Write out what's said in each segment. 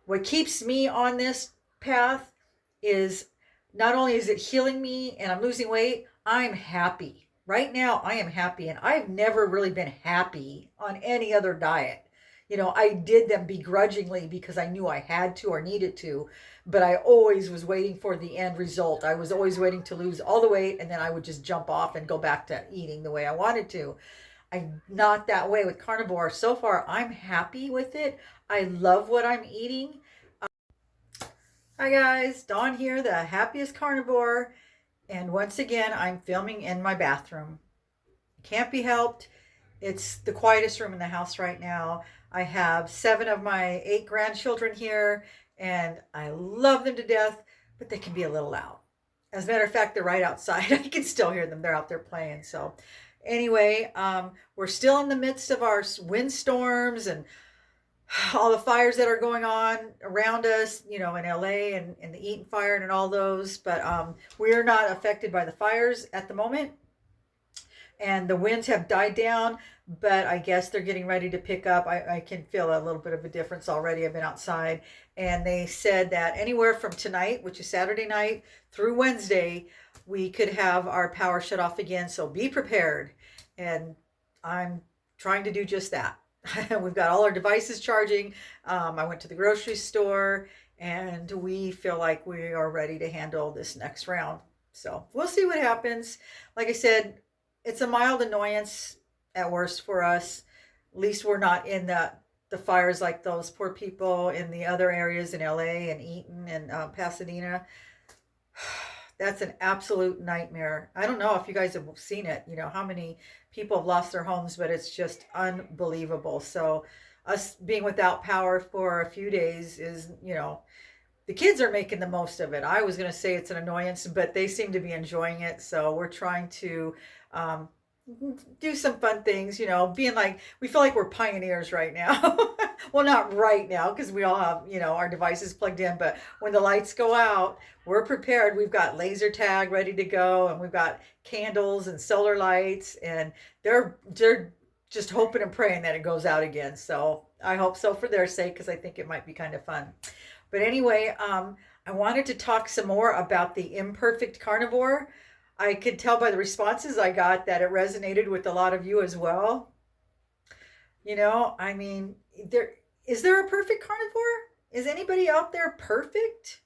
what keeps me on this path is not only is it healing me and I'm losing weight, I'm happy. Right now, I am happy, and I've never really been happy on any other diet. I did them begrudgingly because I knew I had to or needed to, but I always was waiting for the end result. I was always waiting to lose all the weight, and then I would just jump off and go back to eating the way I wanted to. I'm not that way with carnivore. So far, I'm happy with it. I love what I'm eating. Hi guys, Dawn here, the happiest carnivore, and once again, I'm filming in my bathroom. Can't be helped. It's the quietest room in the house right now. I have 7 of my 8 grandchildren here, and I love them to death, but they can be a little loud. As a matter of fact, they're right outside. I can still hear them. They're out there playing. So, anyway, we're still in the midst of our windstorms and all the fires that are going on around us, in LA and the Eaton fire and all those. But we're not affected by the fires at the moment. And the winds have died down, but I guess they're getting ready to pick up. I can feel a little bit of a difference already. I've been outside, and they said that anywhere from tonight, which is Saturday night, through Wednesday, we could have our power shut off again. So be prepared. And I'm trying to do just that. We've got all our devices charging. I went to the grocery store, and we feel like we are ready to handle this next round. So we'll see what happens. Like I said, it's a mild annoyance at worst for us. At least we're not in the fires like those poor people in the other areas in LA and Eaton and Pasadena. That's an absolute nightmare. I don't know if you guys have seen it, how many people have lost their homes, but it's just unbelievable. So us being without power for a few days is, the kids are making the most of it. I was going to say it's an annoyance, but they seem to be enjoying it. So we're trying to um, do some fun things, being like, we feel like we're pioneers right now. Well, not right now because we all have, our devices plugged in, but when the lights go out, we're prepared. We've got laser tag ready to go, and we've got candles and solar lights, and they're just hoping and praying that it goes out again. So I hope so for their sake because I think it might be kind of fun. But anyway, I wanted to talk some more about the imperfect carnivore. I could tell by the responses I got that it resonated with a lot of you as well. I mean, there a perfect carnivore? Is anybody out there perfect?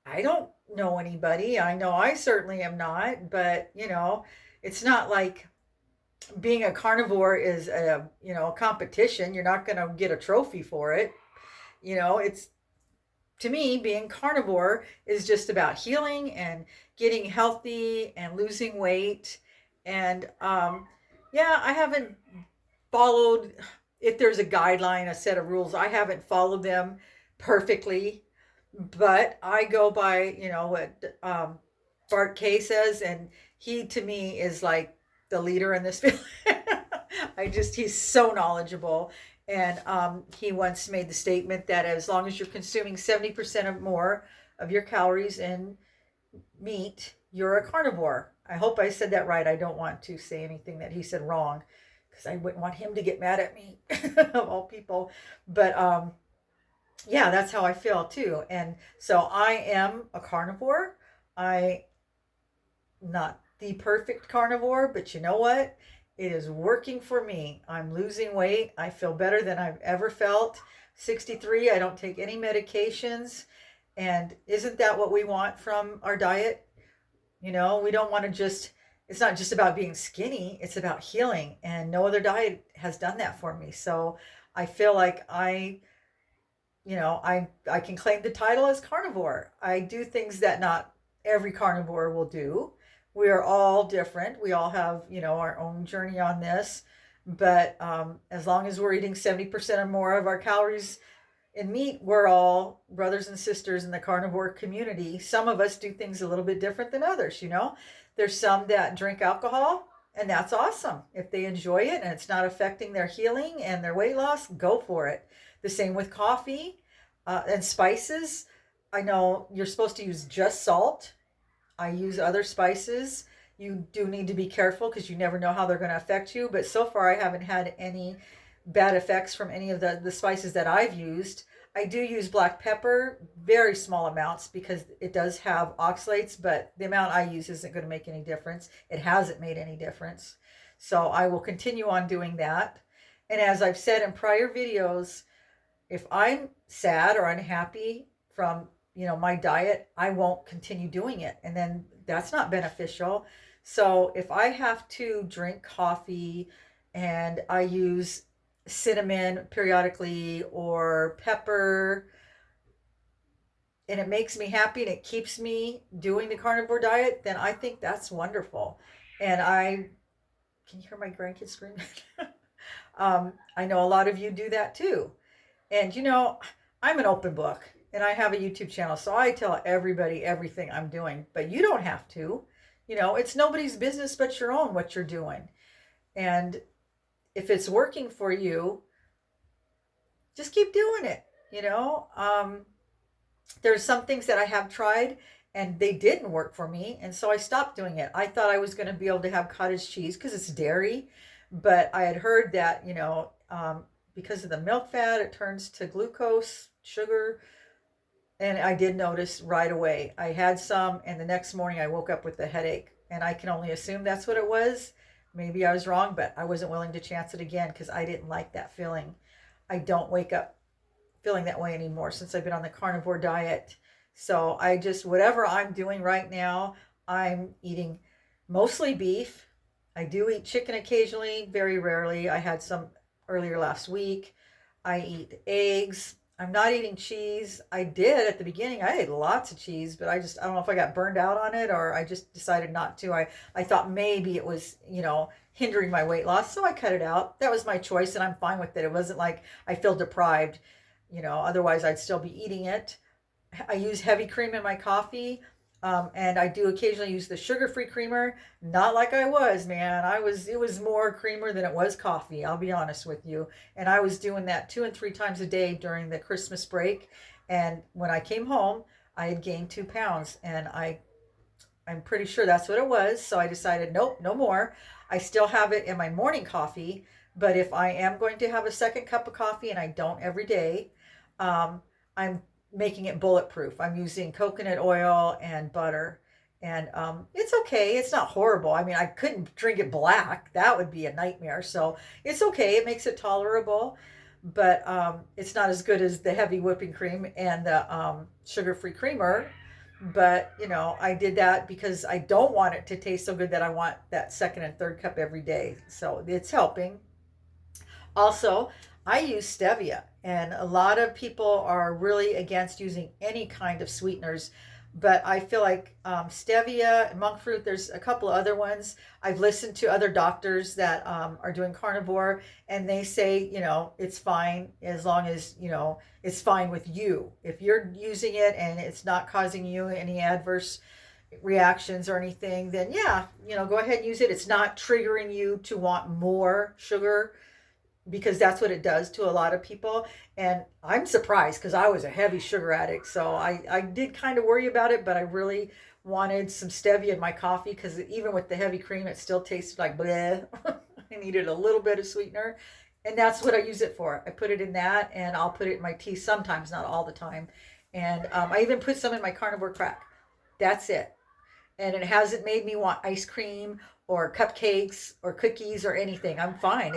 I don't know anybody. I know I certainly am not, but it's not like being a carnivore is a competition. You're not going to get a trophy for it. It's to me, being carnivore is just about healing and getting healthy and losing weight. And yeah, I haven't followed, if there's a guideline, a set of rules, I haven't followed them perfectly, but I go by, what Bart K says, and he to me is like the leader in this field. He's so knowledgeable. And he once made the statement that as long as you're consuming 70% or more of your calories in meat, you're a carnivore. I hope I said that right. I don't want to say anything that he said wrong because I wouldn't want him to get mad at me, of all people. But yeah, that's how I feel too. And so I am a carnivore. I not the perfect carnivore, but you know what? It is working for me. I'm losing weight. I feel better than I've ever felt. 63, I don't take any medications. And isn't that what we want from our diet? We don't want to it's not just about being skinny, it's about healing. And no other diet has done that for me. So I feel like I can claim the title as carnivore. I do things that not every carnivore will do. We are all different. We all have, our own journey on this. But as long as we're eating 70% or more of our calories in meat, we're all brothers and sisters in the carnivore community. Some of us do things a little bit different than others, There's some that drink alcohol, and that's awesome. If they enjoy it and it's not affecting their healing and their weight loss, go for it. The same with coffee and spices. I know you're supposed to use just salt. I use other spices. You do need to be careful because you never know how they're going to affect you. But so far, I haven't had any bad effects from any of the spices that I've used. I do use black pepper, very small amounts because it does have oxalates, but the amount I use isn't going to make any difference. It hasn't made any difference. So I will continue on doing that. And as I've said in prior videos, if I'm sad or unhappy from, my diet, I won't continue doing it. And then that's not beneficial. So if I have to drink coffee and I use cinnamon periodically or pepper and it makes me happy and it keeps me doing the carnivore diet, then I think that's wonderful. And can you hear my grandkids screaming? I know a lot of you do that too. And I'm an open book and I have a YouTube channel, so I tell everybody everything I'm doing, but you don't have to. It's nobody's business but your own what you're doing. And if it's working for you, just keep doing it. There's some things that I have tried and they didn't work for me, and so I stopped doing it. I thought I was going to be able to have cottage cheese because it's dairy, but I had heard that because of the milk fat, it turns to glucose, sugar. And I did notice right away. I had some, and the next morning I woke up with a headache. And I can only assume that's what it was. Maybe I was wrong, but I wasn't willing to chance it again because I didn't like that feeling. I don't wake up feeling that way anymore since I've been on the carnivore diet. So whatever I'm doing right now, I'm eating mostly beef. I do eat chicken occasionally, very rarely. I had some earlier last week. I eat eggs. I'm not eating cheese. I did at the beginning. I ate lots of cheese, but I don't know if I got burned out on it or I just decided not to. I thought maybe it was, hindering my weight loss. So I cut it out. That was my choice and I'm fine with it. It wasn't like I feel deprived, otherwise I'd still be eating it. I use heavy cream in my coffee. And I do occasionally use the sugar-free creamer. Not like I was, man. It was more creamer than it was coffee. I'll be honest with you. And I was doing that 2 and 3 times a day during the Christmas break. And when I came home, I had gained 2 pounds, and I'm pretty sure that's what it was. So I decided, nope, no more. I still have it in my morning coffee, but if I am going to have a second cup of coffee, and I don't every day, I'm making it bulletproof. I'm using coconut oil and butter. And it's okay. It's not horrible. I mean, I couldn't drink it black. That would be a nightmare. So it's okay. It makes it tolerable. But it's not as good as the heavy whipping cream and the sugar-free creamer. But, I did that because I don't want it to taste so good that I want that second and third cup every day. So it's helping. Also, I use stevia, and a lot of people are really against using any kind of sweeteners. But I feel like stevia, monk fruit, there's a couple of other ones. I've listened to other doctors that are doing carnivore, and they say, it's fine as long as, it's fine with you. If you're using it and it's not causing you any adverse reactions or anything, then yeah, go ahead and use it. It's not triggering you to want more sugar because that's what it does to a lot of people. And I'm surprised because I was a heavy sugar addict. So I did kind of worry about it, but I really wanted some stevia in my coffee because even with the heavy cream, it still tasted like bleh. I needed a little bit of sweetener. And that's what I use it for. I put it in that, and I'll put it in my tea sometimes, not all the time. And I even put some in my carnivore crack. That's it. And it hasn't made me want ice cream or cupcakes or cookies or anything. I'm fine.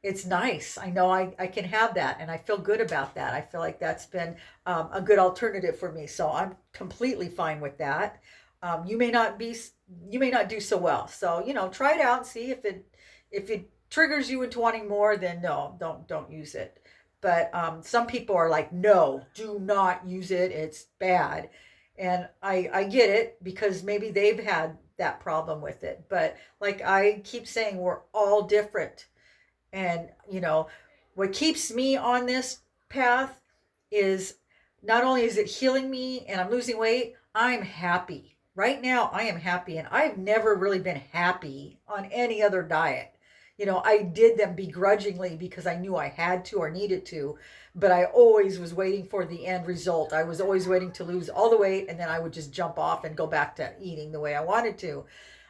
It's nice. I know I can have that, and I feel good about that. I feel like that's been a good alternative for me. So I'm completely fine with that. You may not do so well. So try it out and see if it triggers you into wanting more. Then no, don't use it. But some people are like, no, do not use it. It's bad. And I get it because maybe they've had that problem with it. But like I keep saying, we're all different. And, what keeps me on this path is not only is it healing me and I'm losing weight, I'm happy. Right now, I am happy. And I've never really been happy on any other diet. I did them begrudgingly because I knew I had to or needed to, but I always was waiting for the end result. I was always waiting to lose all the weight, and then I would just jump off and go back to eating the way I wanted to.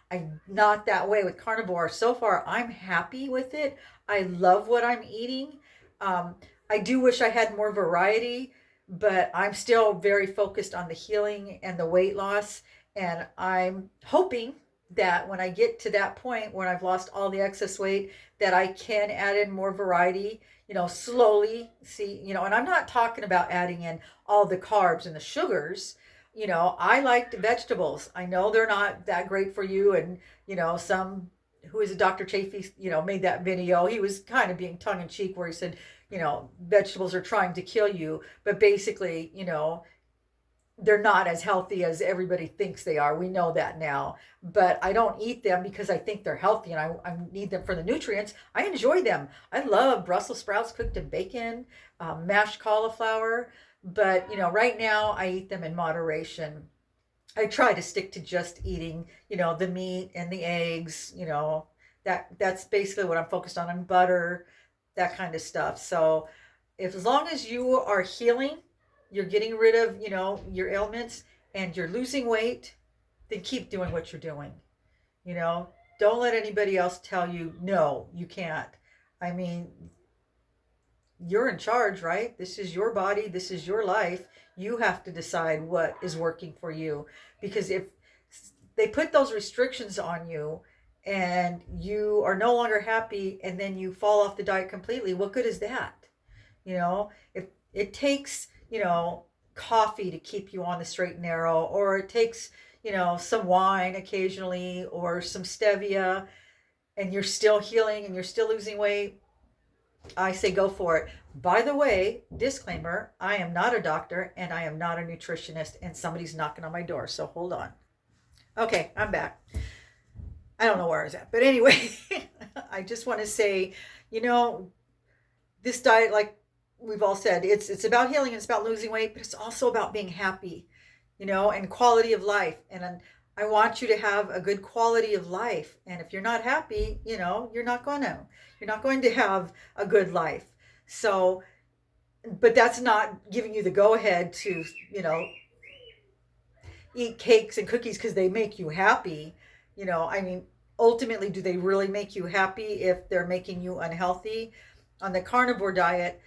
I'm not that way with carnivore. So far, I'm happy with it. I love what I'm eating. I do wish I had more variety. but I'm still very focused on the healing and the weight loss. And I'm hoping that when I get to that point when I've lost all the excess weight, that I can add in more variety, slowly see, and I'm not talking about adding in all the carbs and the sugars. I like the vegetables. I know they're not that great for you. And, some, who is a Dr. Chafee, made that video. He was kind of being tongue in cheek where he said, vegetables are trying to kill you. But basically, they're not as healthy as everybody thinks they are. We know that now. But I don't eat them because I think they're healthy and I need them for the nutrients. I enjoy them. I love Brussels sprouts cooked in bacon, mashed cauliflower. But, right now I eat them in moderation. I try to stick to just eating, the meat and the eggs, that's basically what I'm focused on, and butter, that kind of stuff. So if as long as you are healing, you're getting rid of, your ailments and you're losing weight, then keep doing what you're doing. You know, don't let anybody else tell you no, you can't. I mean, you're in charge, right? This is your body, this is your life. You have to decide what is working for you. Because if they put those restrictions on you and you are no longer happy and then you fall off the diet completely, what good is that? If it takes, coffee to keep you on the straight and narrow, or it takes, some wine occasionally or some stevia, and you're still healing and you're still losing weight, I say go for it. By the way, disclaimer, I am not a doctor and I am not a nutritionist, and somebody's knocking on my door, so hold on. Okay, I'm back. I don't know where I was at, but anyway, I just want to say, you know, this diet, like we've all said, it's about healing, it's about losing weight, but it's also about being happy, and quality of life. And I want you to have a good quality of life. And if you're not happy, you're not going to have a good life. So, but that's not giving you the go ahead to, eat cakes and cookies because they make you happy. I mean, ultimately, do they really make you happy if they're making you unhealthy? On the carnivore diet,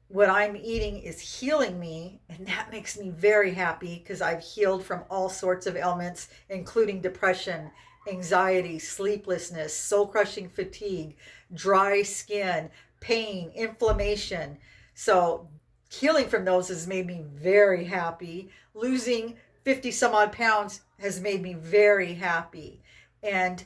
what I'm eating is healing me, and that makes me very happy because I've healed from all sorts of ailments, including depression, anxiety, sleeplessness, soul crushing fatigue, dry skin, pain, inflammation. So healing from those has made me very happy. Losing 50 some odd pounds has made me very happy. And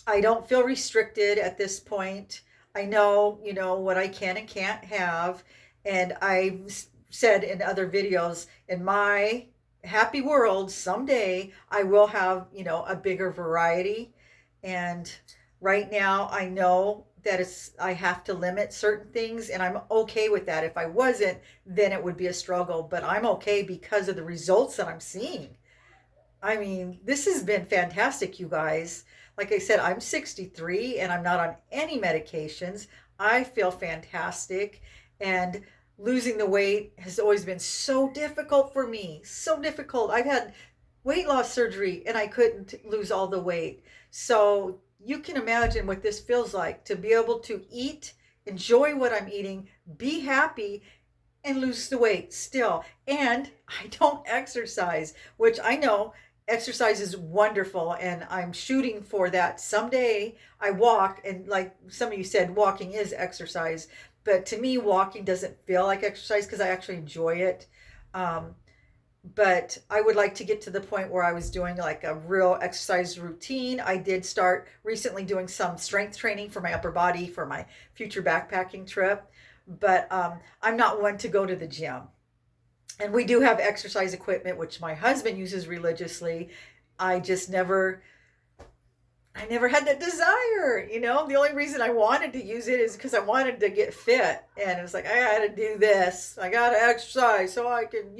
I don't feel restricted at this point. I know, what I can and can't have. And I've said in other videos, in my happy world, someday I will have, a bigger variety. And right now I know that I have to limit certain things, and I'm okay with that. If I wasn't, then it would be a struggle, but I'm okay because of the results that I'm seeing. I mean, this has been fantastic, you guys. Like I said, I'm 63 and I'm not on any medications. I feel fantastic. And losing the weight has always been so difficult for me. So difficult. I've had weight loss surgery and I couldn't lose all the weight. So you can imagine what this feels like to be able to eat, enjoy what I'm eating, be happy, and lose the weight still. And I don't exercise, which I know exercise is wonderful, and I'm shooting for that. Someday I walk, and like some of you said, walking is exercise. But to me, walking doesn't feel like exercise because I actually enjoy it. Um, but I would like to get to the point where I was doing like a real exercise routine. I did start recently doing some strength training for my upper body for my future backpacking trip. But I'm not one to go to the gym. And we do have exercise equipment, which my husband uses religiously. I just I never had that desire. The only reason I wanted to use it is because I wanted to get fit. And it was like, I got to do this. I got to exercise so I can,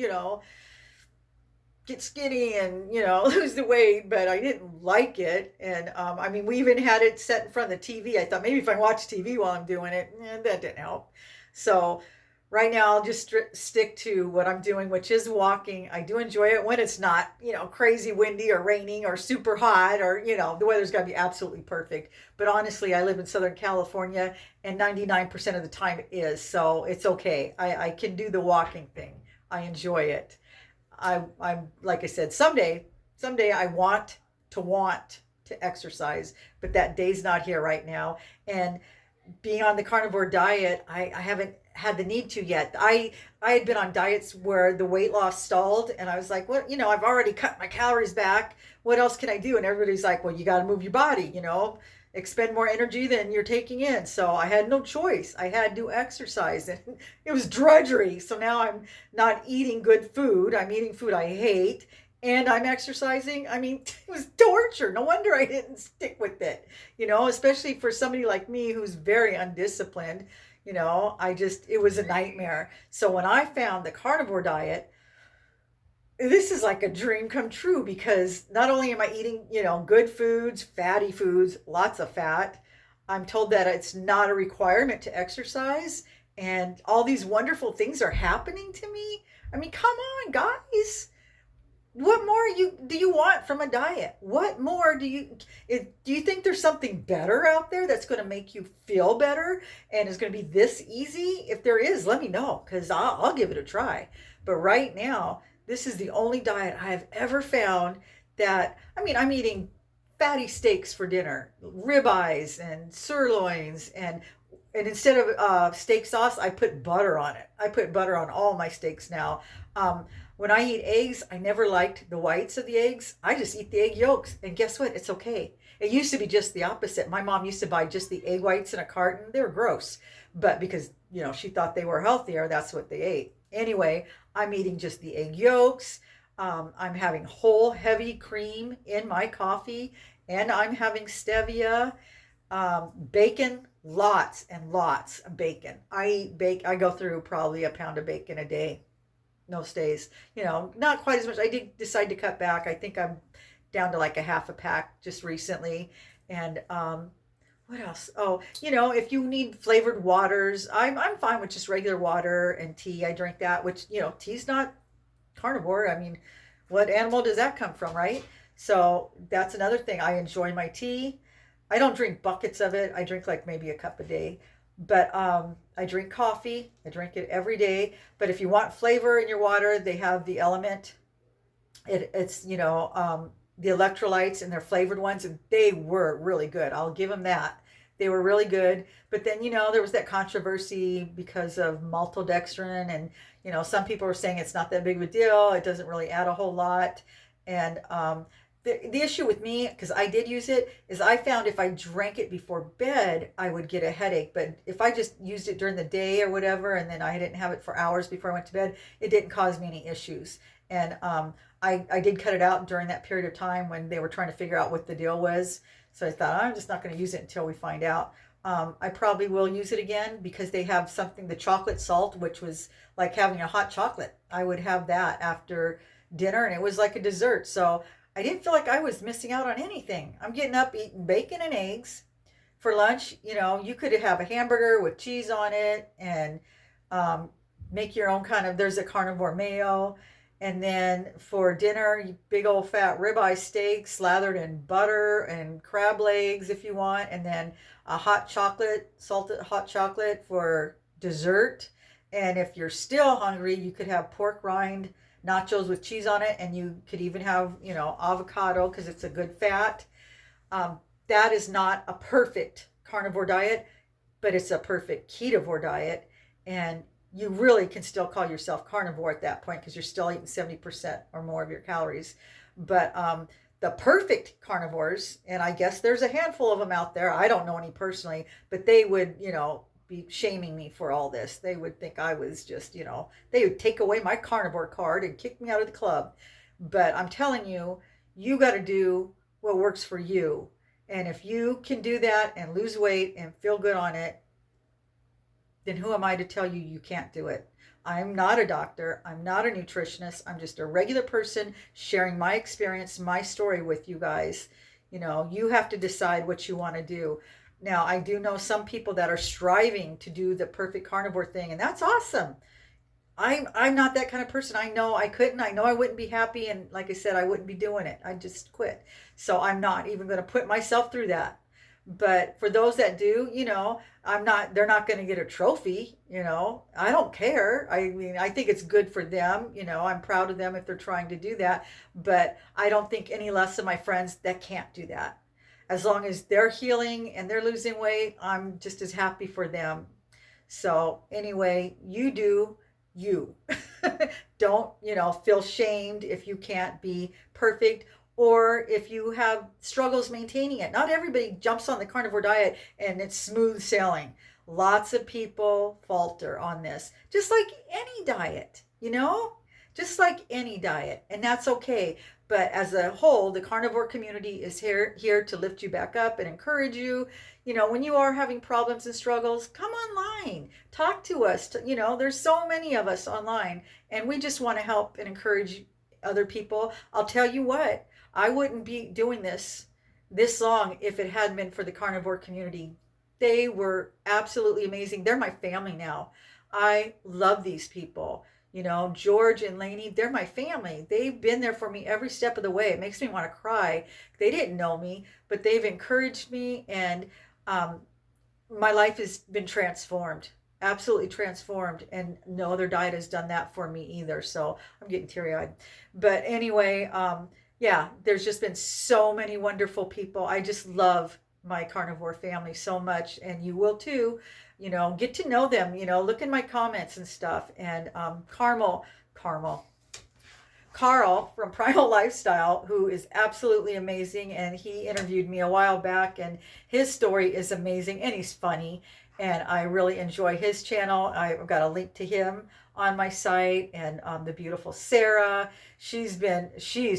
get skinny and, lose the weight. But I didn't like it. And I mean, we even had it set in front of the TV. I thought maybe if I watch TV while I'm doing it, that didn't help. So Right now, I'll just stick to what I'm doing, which is walking. I do enjoy it when it's not, crazy windy or raining or super hot, or, the weather's got to be absolutely perfect. But honestly, I live in Southern California and 99% of the time it is. So it's okay. I can do the walking thing. I enjoy it. I'm like I said, someday I want to exercise, but that day's not here right now. And being on the carnivore diet, I haven't had the need to yet. I had been on diets where the weight loss stalled, and I was like, well, I've already cut my calories back. What else can I do? And everybody's like, well, you got to move your body, expend more energy than you're taking in. So I had no choice. I had to exercise, and it was drudgery. So now I'm not eating good food. I'm eating food I hate, and I'm exercising. I mean, it was torture. No wonder I didn't stick with it, especially for somebody like me who's very undisciplined. It was a nightmare. So when I found the carnivore diet, this is like a dream come true, because not only am I eating, good foods, fatty foods, lots of fat, I'm told that it's not a requirement to exercise, and all these wonderful things are happening to me. I mean, come on, guys. What more do you want from a diet? What more do you think there's something better out there that's going to make you feel better and is going to be this easy? If there is, let me know, because I'll give it a try. But right now, this is the only diet I have ever found that, I mean, I'm eating fatty steaks for dinner, ribeyes and sirloins, and instead of steak sauce, I put butter on it. I put butter on all my steaks now. When I eat eggs, I never liked the whites of the eggs. I just eat the egg yolks. And guess what? It's okay. It used to be just the opposite. My mom used to buy just the egg whites in a carton. They were gross. But because, she thought they were healthier, that's what they ate. Anyway, I'm eating just the egg yolks. I'm having whole heavy cream in my coffee. And I'm having stevia. Bacon, lots and lots of bacon. I go through probably a pound of bacon a day. No stays. Not quite as much. I did decide to cut back. I think I'm down to like a half a pack just recently. And what else? Oh, if you need flavored waters, I'm fine with just regular water and tea. I drink that, which, tea's not carnivore. I mean, what animal does that come from, right? So that's another thing. I enjoy my tea. I don't drink buckets of it. I drink like maybe a cup a day. But I drink coffee. I drink it every day. But if you want flavor in your water, they have the Element. It's the electrolytes, and they're flavored ones, and they were really good. I'll give them that. They were really good. But then there was that controversy because of maltodextrin, and some people were saying it's not that big of a deal. It doesn't really add a whole lot, and the issue with me, because I did use it, is I found if I drank it before bed, I would get a headache. But if I just used it during the day or whatever, and then I didn't have it for hours before I went to bed, it didn't cause me any issues. And I did cut it out during that period of time when they were trying to figure out what the deal was. So I thought, I'm just not going to use it until we find out. I probably will use it again, because they have something, the chocolate salt, which was like having a hot chocolate. I would have that after dinner, and it was like a dessert. So I didn't feel like I was missing out on anything. I'm getting up eating bacon and eggs. For lunch, you could have a hamburger with cheese on it, and make your own kind of, there's a carnivore mayo. And then for dinner, big old fat ribeye steak slathered in butter and crab legs if you want. And then a hot chocolate, salted hot chocolate for dessert. And if you're still hungry, you could have pork rind nachos with cheese on it, and you could even have avocado, because it's a good fat. That is not a perfect carnivore diet, but it's a perfect ketovore diet, and you really can still call yourself carnivore at that point, because you're still eating 70% or more of your calories. But the perfect carnivores, and I guess there's a handful of them out there, I don't know any personally, but they would be shaming me for all this. They would think I was just, they would take away my carnivore card and kick me out of the club. But I'm telling you, you got to do what works for you. And if you can do that and lose weight and feel good on it, then who am I to tell you you can't do it? I'm not a doctor. I'm not a nutritionist. I'm just a regular person sharing my experience, my story with you guys. You have to decide what you want to do. Now, I do know some people that are striving to do the perfect carnivore thing, and that's awesome. I'm not that kind of person. I know I couldn't. I know I wouldn't be happy, and like I said, I wouldn't be doing it. I just quit. So I'm not even going to put myself through that. But for those that do, I'm not. They're not going to get a trophy. I don't care. I mean, I think it's good for them. I'm proud of them if they're trying to do that. But I don't think any less of my friends that can't do that. As long as they're healing and they're losing weight, I'm just as happy for them. So anyway, you do you. Don't, feel shamed if you can't be perfect or if you have struggles maintaining it. Not everybody jumps on the carnivore diet and it's smooth sailing. Lots of people falter on this, just like any diet, just like any diet, and that's okay. But as a whole, the carnivore community is here to lift you back up and encourage you. When you are having problems and struggles, come online, talk to us. There's so many of us online, and we just want to help and encourage other people. I'll tell you what, I wouldn't be doing this long if it hadn't been for the carnivore community. They were absolutely amazing. They're my family now. I love these people. George and Lainey, they're my family. They've been there for me every step of the way. It makes me want to cry. They didn't know me, but they've encouraged me, and um, my life has been transformed, absolutely transformed. And no other diet has done that for me either. So I'm getting teary eyed. But anyway, yeah, there's just been so many wonderful people. I just love my carnivore family so much, and you will too. Get to know them. Look in my comments and stuff. And Carmel, Carl from Primal Lifestyle, who is absolutely amazing, and he interviewed me a while back, and his story is amazing, and he's funny, and I really enjoy his channel. I've got a link to him on my site, and the beautiful Sarah. She's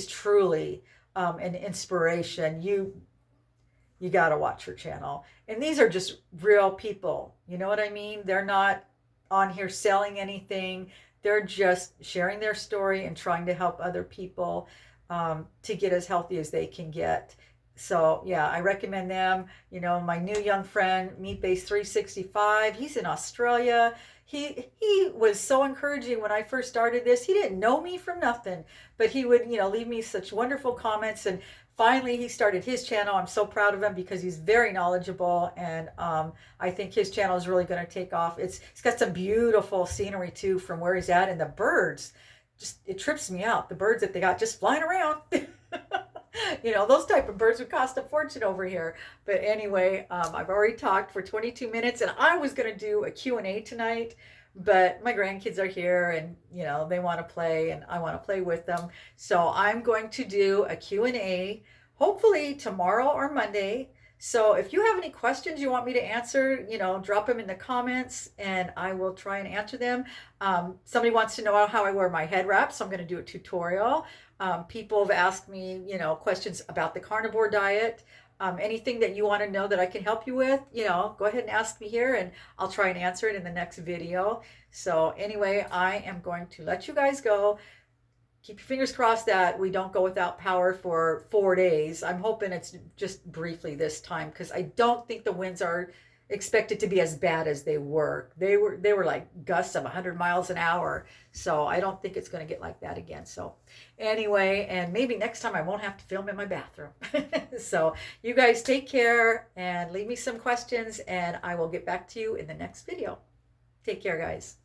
truly an inspiration. You got to watch her channel. And these are just real people. You know what I mean? They're not on here selling anything. They're just sharing their story and trying to help other people to get as healthy as they can get. So yeah, I recommend them. My new young friend, Meat Base 365, he's in Australia. He was so encouraging when I first started this. He didn't know me from nothing, but he would, leave me such wonderful comments. And finally, he started his channel. I'm so proud of him because he's very knowledgeable, and I think his channel is really going to take off. It's got some beautiful scenery too from where he's at, and the birds, just it trips me out. The birds that they got just flying around. Those type of birds would cost a fortune over here. But anyway, I've already talked for 22 minutes, and I was going to do a Q&A tonight, but my grandkids are here, and they want to play, and I want to play with them. So I'm going to do a Q&A hopefully tomorrow or Monday. So if you have any questions you want me to answer, drop them in the comments, and I will try and answer them. Somebody wants to know how I wear my head wrap, so I'm going to do a tutorial. People have asked me, questions about the carnivore diet. Anything that you want to know that I can help you with, go ahead and ask me here, and I'll try and answer it in the next video. So anyway, I am going to let you guys go. Keep your fingers crossed that we don't go without power for 4 days. I'm hoping it's just briefly this time, because I don't think the winds are expected to be as bad as they were. They were like gusts of 100 miles an hour. So I don't think it's going to get like that again. So anyway, and maybe next time I won't have to film in my bathroom. So you guys take care and leave me some questions, and I will get back to you in the next video. Take care, guys.